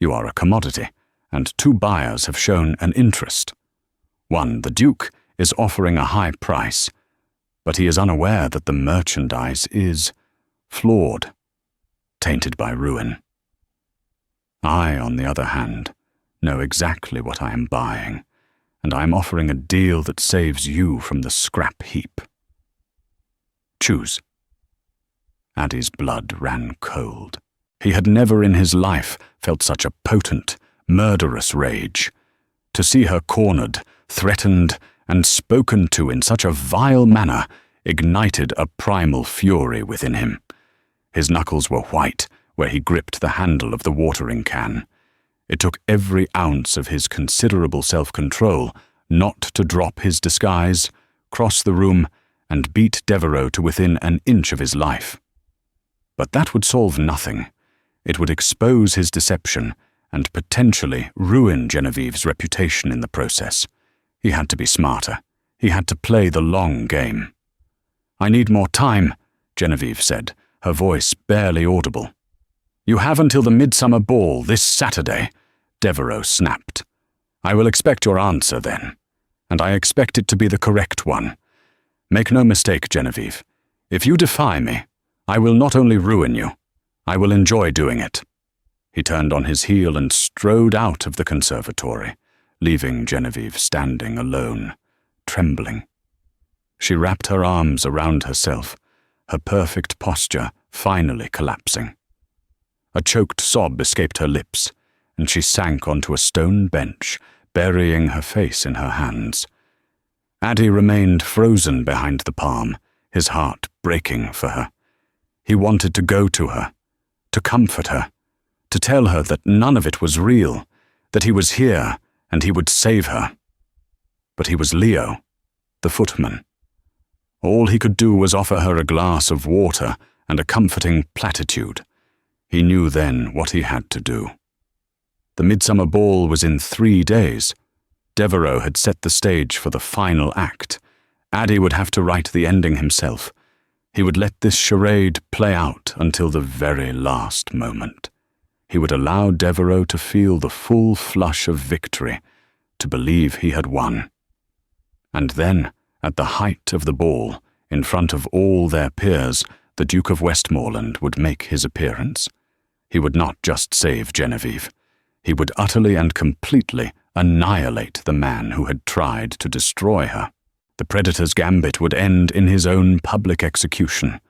You are a commodity, and 2 buyers have shown an interest. One, the Duke, is offering a high price, but he is unaware that the merchandise is flawed, tainted by ruin. I, on the other hand, know exactly what I am buying, and I am offering a deal that saves you from the scrap heap. Choose." Addie's blood ran cold. He had never in his life felt such a potent, murderous rage. To see her cornered, threatened, and spoken to in such a vile manner ignited a primal fury within him. His knuckles were white where he gripped the handle of the watering can. It took every ounce of his considerable self-control not to drop his disguise, cross the room, and beat Devereux to within an inch of his life. But that would solve nothing. It would expose his deception and potentially ruin Genevieve's reputation in the process. He had to be smarter. He had to play the long game. "I need more time," Genevieve said, her voice barely audible. "You have until the midsummer ball this Saturday," Devereux snapped. "I will expect your answer then, and I expect it to be the correct one. Make no mistake, Genevieve. If you defy me, I will not only ruin you, I will enjoy doing it." He turned on his heel and strode out of the conservatory, leaving Genevieve standing alone, trembling. She wrapped her arms around herself, her perfect posture finally collapsing. A choked sob escaped her lips, and she sank onto a stone bench, burying her face in her hands. Addy remained frozen behind the palm, his heart breaking for her. He wanted to go to her, to comfort her, to tell her that none of it was real, that he was here and he would save her. But he was Leo, the footman. All he could do was offer her a glass of water and a comforting platitude. He knew then what he had to do. The midsummer ball was in 3 days. Devereux had set the stage for the final act. Addy would have to write the ending himself. He would let this charade play out until the very last moment. He would allow Devereux to feel the full flush of victory, to believe he had won. And then, at the height of the ball, in front of all their peers, the Duke of Westmoreland would make his appearance. He would not just save Genevieve. He would utterly and completely annihilate the man who had tried to destroy her. The predator's gambit would end in his own public execution.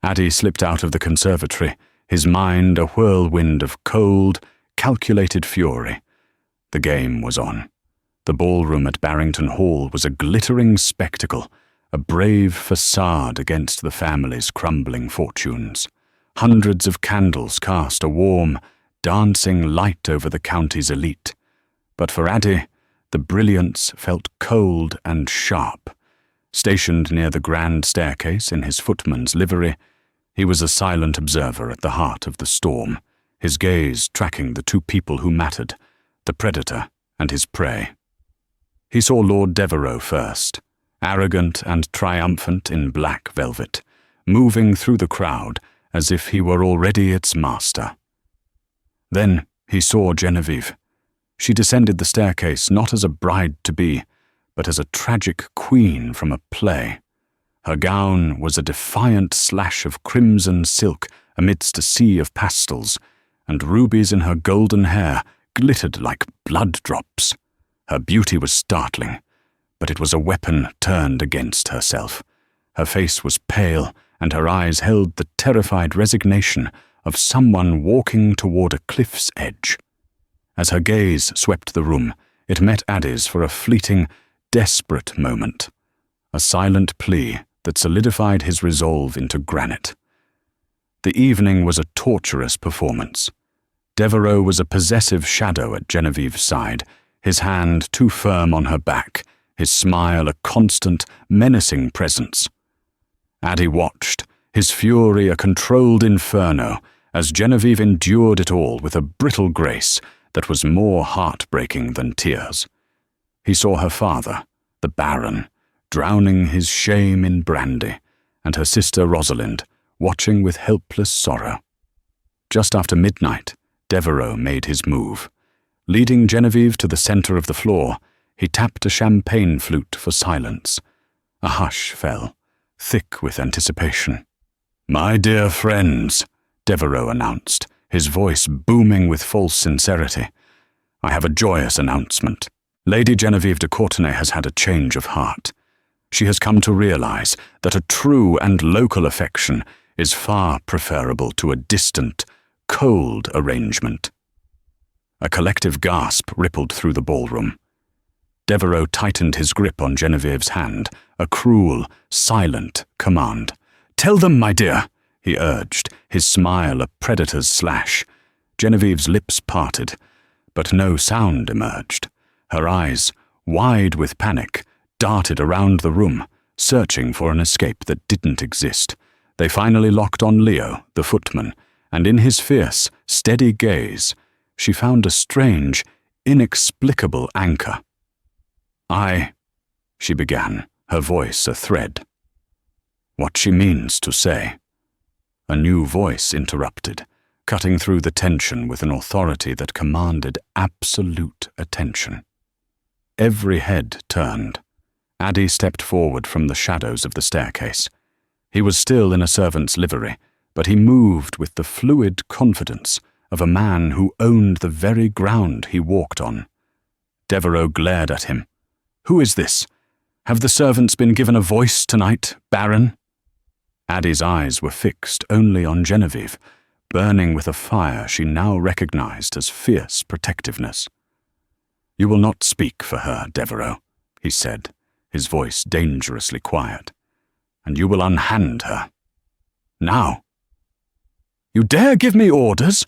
Addy slipped out of the conservatory, his mind a whirlwind of cold, calculated fury. The game was on. The ballroom at Barrington Hall was a glittering spectacle, a brave facade against the family's crumbling fortunes. Hundreds of candles cast a warm, dancing light over the county's elite. But for Addy, the brilliance felt cold and sharp. Stationed near the grand staircase in his footman's livery, he was a silent observer at the heart of the storm, his gaze tracking the two people who mattered, the predator and his prey. He saw Lord Devereux first, arrogant and triumphant in black velvet, moving through the crowd as if he were already its master. Then he saw Genevieve. She descended the staircase not as a bride-to-be, but as a tragic queen from a play. Her gown was a defiant slash of crimson silk amidst a sea of pastels, and rubies in her golden hair glittered like blood drops. Her beauty was startling, but it was a weapon turned against herself. Her face was pale, and her eyes held the terrified resignation of someone walking toward a cliff's edge. As her gaze swept the room, it met Addy's for a fleeting, desperate moment, a silent plea that solidified his resolve into granite. The evening was a torturous performance. Devereux was a possessive shadow at Genevieve's side, his hand too firm on her back, his smile a constant, menacing presence. Addy watched, his fury a controlled inferno, as Genevieve endured it all with a brittle grace that was more heartbreaking than tears. He saw her father, the Baron, drowning his shame in brandy, and her sister Rosalind, watching with helpless sorrow. Just after midnight, Devereux made his move. Leading Genevieve to the center of the floor, he tapped a champagne flute for silence. A hush fell, thick with anticipation. "My dear friends," Devereux announced, his voice booming with false sincerity, "I have a joyous announcement. Lady Genevieve de Courtenay has had a change of heart. She has come to realize that a true and local affection is far preferable to a distant, cold arrangement." A collective gasp rippled through the ballroom. Devereux tightened his grip on Genevieve's hand, a cruel, silent command. "Tell them, my dear," he urged, his smile a predator's slash. Genevieve's lips parted, but no sound emerged. Her eyes, wide with panic, darted around the room, searching for an escape that didn't exist. They finally locked on Leo, the footman, and in his fierce, steady gaze, she found a strange, inexplicable anchor. She began, her voice a thread. What she means to say. A new voice interrupted, cutting through the tension with an authority that commanded absolute attention. Every head turned. Addy stepped forward from the shadows of the staircase. He was still in a servant's livery, but he moved with the fluid confidence of a man who owned the very ground he walked on. Devereux glared at him. "Who is this? Have the servants been given a voice tonight, Baron?" Addie's eyes were fixed only on Genevieve, burning with a fire she now recognized as fierce protectiveness. "You will not speak for her, Devereux," he said, his voice dangerously quiet. "And you will unhand her. Now." "You dare give me orders?"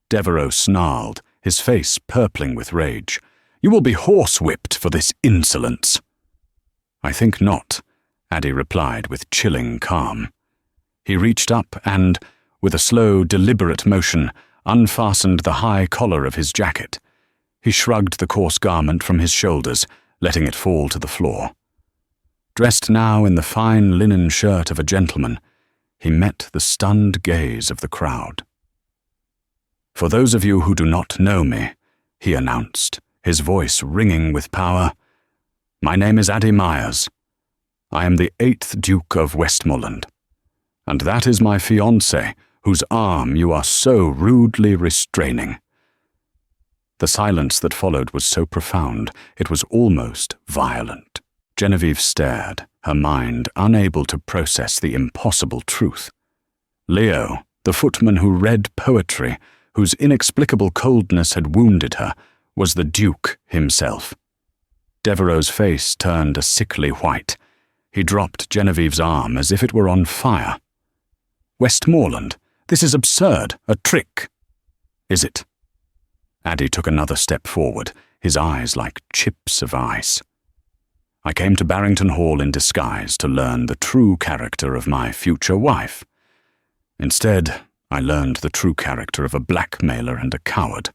Devereux snarled, his face purpling with rage. "You will be horsewhipped for this insolence." "I think not," Addie replied with chilling calm. He reached up and, with a slow, deliberate motion, unfastened the high collar of his jacket. He shrugged the coarse garment from his shoulders, letting it fall to the floor. Dressed now in the fine linen shirt of a gentleman, he met the stunned gaze of the crowd. "For those of you who do not know me," he announced, his voice ringing with power, "my name is Addie Myers. I am the 8th Duke of Westmoreland, and that is my fiancée, whose arm you are so rudely restraining." The silence that followed was so profound, it was almost violent. Genevieve stared, her mind unable to process the impossible truth. Leo, the footman who read poetry, whose inexplicable coldness had wounded her, was the Duke himself. Devereux's face turned a sickly white. He dropped Genevieve's arm as if it were on fire. "Westmoreland, this is absurd, a trick." "Is it?" Addie took another step forward, his eyes like chips of ice. "I came to Barrington Hall in disguise to learn the true character of my future wife. Instead, I learned the true character of a blackmailer and a coward."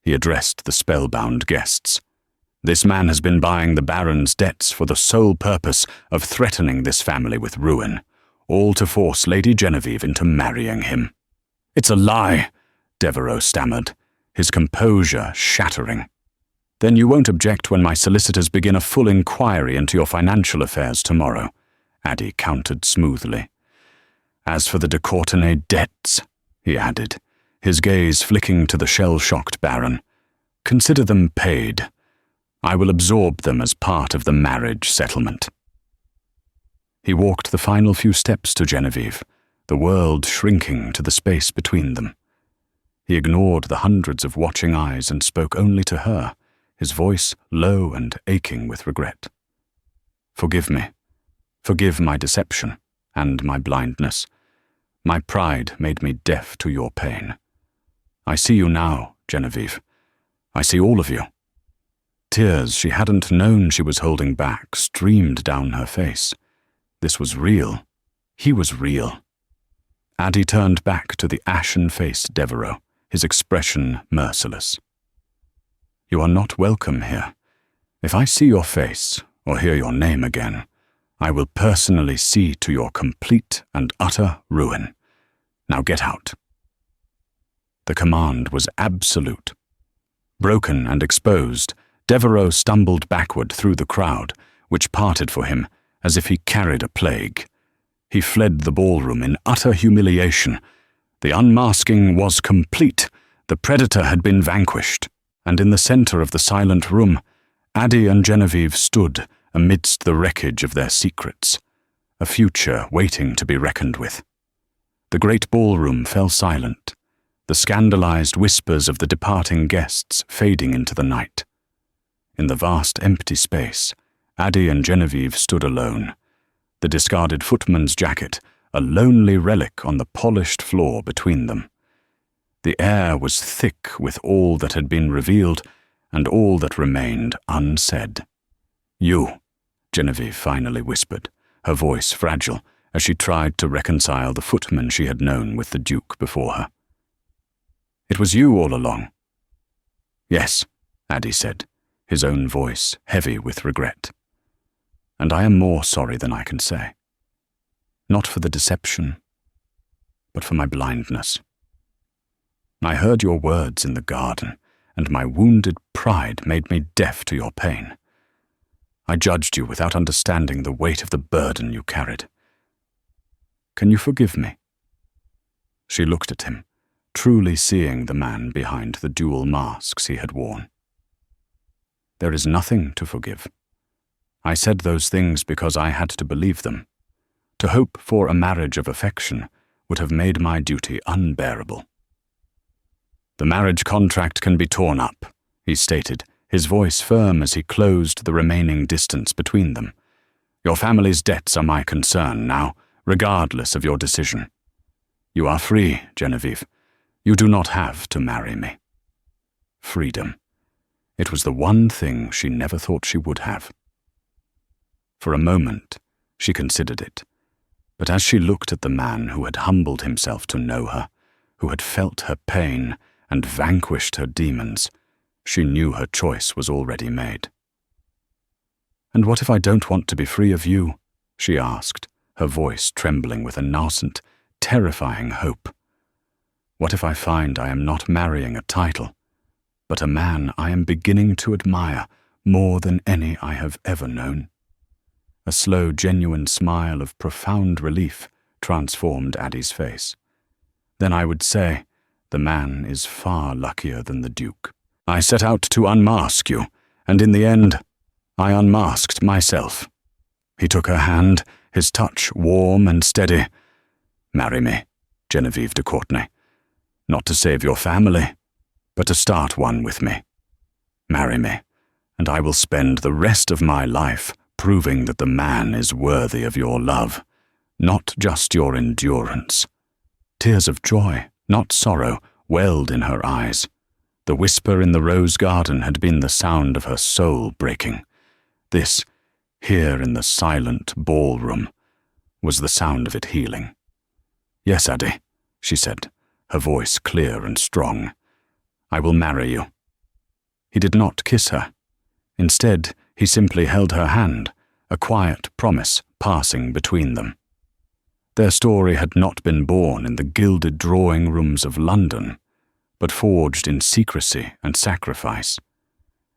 He addressed the spellbound guests. "This man has been buying the Baron's debts for the sole purpose of threatening this family with ruin, all to force Lady Genevieve into marrying him." "It's a lie," Devereux stammered, his composure shattering. "Then you won't object when my solicitors begin a full inquiry into your financial affairs tomorrow," Addie countered smoothly. "As for the de Courtenay debts," he added, his gaze flicking to the shell-shocked Baron, "consider them paid. I will absorb them as part of the marriage settlement." He walked the final few steps to Genevieve, the world shrinking to the space between them. He ignored the hundreds of watching eyes and spoke only to her, his voice low and aching with regret. "Forgive me. Forgive my deception and my blindness. My pride made me deaf to your pain. I see you now, Genevieve. I see all of you." Tears she hadn't known she was holding back streamed down her face. This was real. He was real. Addie turned back to the ashen-faced Devereux, his expression merciless. "You are not welcome here. If I see your face or hear your name again, I will personally see to your complete and utter ruin. Now get out." The command was absolute. Broken and exposed, Devereux stumbled backward through the crowd, which parted for him as if he carried a plague. He fled the ballroom in utter humiliation. The unmasking was complete. The predator had been vanquished, and in the center of the silent room, Addie and Genevieve stood amidst the wreckage of their secrets, a future waiting to be reckoned with. The great ballroom fell silent, the scandalized whispers of the departing guests fading into the night. In the vast empty space, Addie and Genevieve stood alone, the discarded footman's jacket a lonely relic on the polished floor between them. The air was thick with all that had been revealed and all that remained unsaid. "You," Genevieve finally whispered, her voice fragile as she tried to reconcile the footman she had known with the Duke before her. "It was you all along." "Yes," Addie said, his own voice heavy with regret. "And I am more sorry than I can say. Not for the deception, but for my blindness. I heard your words in the garden, and my wounded pride made me deaf to your pain. I judged you without understanding the weight of the burden you carried. Can you forgive me?" She looked at him, truly seeing the man behind the dual masks he had worn. "There is nothing to forgive. I said those things because I had to believe them. To hope for a marriage of affection would have made my duty unbearable." "The marriage contract can be torn up," he stated, his voice firm as he closed the remaining distance between them. "Your family's debts are my concern now, regardless of your decision. You are free, Genevieve. You do not have to marry me." Freedom. It was the one thing she never thought she would have. For a moment, she considered it, but as she looked at the man who had humbled himself to know her, who had felt her pain and vanquished her demons, she knew her choice was already made. "And what if I don't want to be free of you?" she asked, her voice trembling with a nascent, terrifying hope. "What if I find I am not marrying a title, but a man I am beginning to admire more than any I have ever known?" A slow, genuine smile of profound relief transformed Addie's face. "Then I would say, the man is far luckier than the Duke. I set out to unmask you, and in the end, I unmasked myself." He took her hand, his touch warm and steady. "Marry me, Genevieve de Courtenay. Not to save your family, but to start one with me. Marry me, and I will spend the rest of my life proving that the man is worthy of your love, not just your endurance." Tears of joy, not sorrow, welled in her eyes. The whisper in the rose garden had been the sound of her soul breaking. This, here in the silent ballroom, was the sound of it healing. "Yes, Addie," she said, her voice clear and strong. "I will marry you." He did not kiss her. Instead, he simply held her hand, a quiet promise passing between them. Their story had not been born in the gilded drawing rooms of London, but forged in secrecy and sacrifice.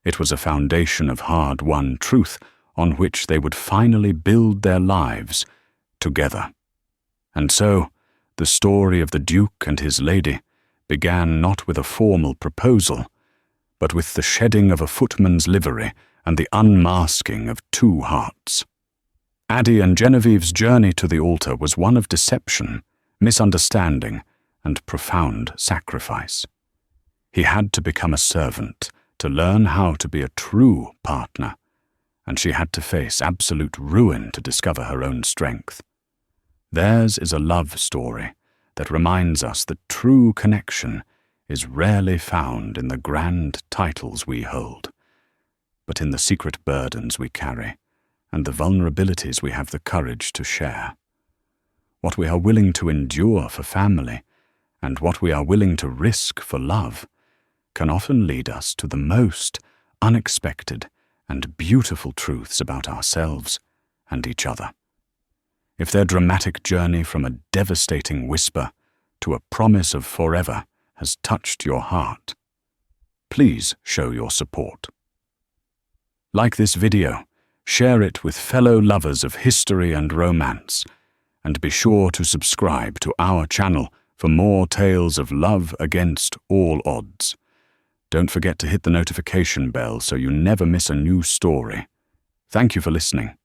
It was a foundation of hard-won truth on which they would finally build their lives together. And so, the story of the Duke and his lady began not with a formal proposal, but with the shedding of a footman's livery and the unmasking of two hearts. Addie and Genevieve's journey to the altar was one of deception, misunderstanding, and profound sacrifice. He had to become a servant to learn how to be a true partner, and she had to face absolute ruin to discover her own strength. Theirs is a love story that reminds us that true connection is rarely found in the grand titles we hold, but in the secret burdens we carry and the vulnerabilities we have the courage to share. What we are willing to endure for family and what we are willing to risk for love can often lead us to the most unexpected and beautiful truths about ourselves and each other. If their dramatic journey from a devastating whisper to a promise of forever has touched your heart, please show your support. Like this video, share it with fellow lovers of history and romance, and be sure to subscribe to our channel for more tales of love against all odds. Don't forget to hit the notification bell so you never miss a new story. Thank you for listening.